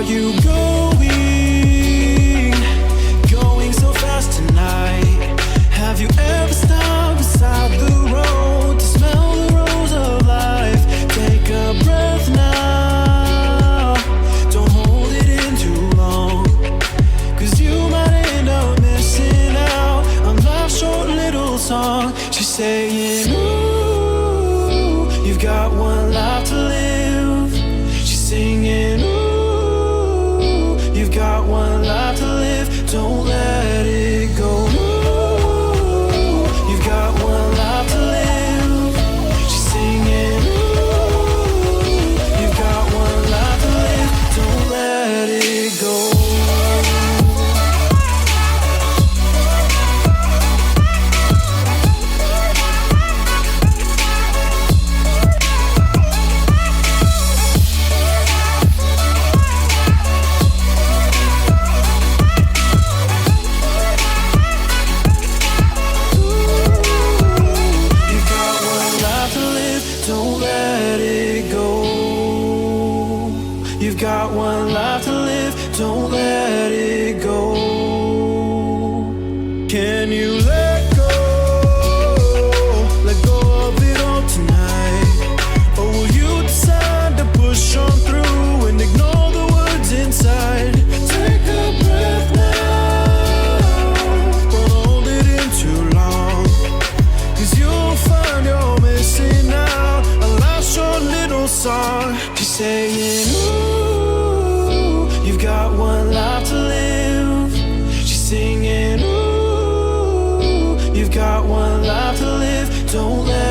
you going so fast tonight? Have you ever stopped beside the road to smell the rose of life? Take a breath now, don't hold it in too long, 'cause you might end up missing out on life's short little song. She's saying, ooh, you've got one life to live. She's singing, ooh, you've got one life to live. Don't let it go. Ooh, you've got one life to live. She's singing, ooh, you've got one life to live. Don't let it go. You've got one life to live, don't let it go. Can you let go of it all tonight? Or will you decide to push on through and ignore the words inside? Take a breath now, don't hold it in too long, 'cause you'll find you're missing out a life's short little song. She's saying, ooh, you've got one life to live. She's singing, ooh, you've got one life to live. Don't let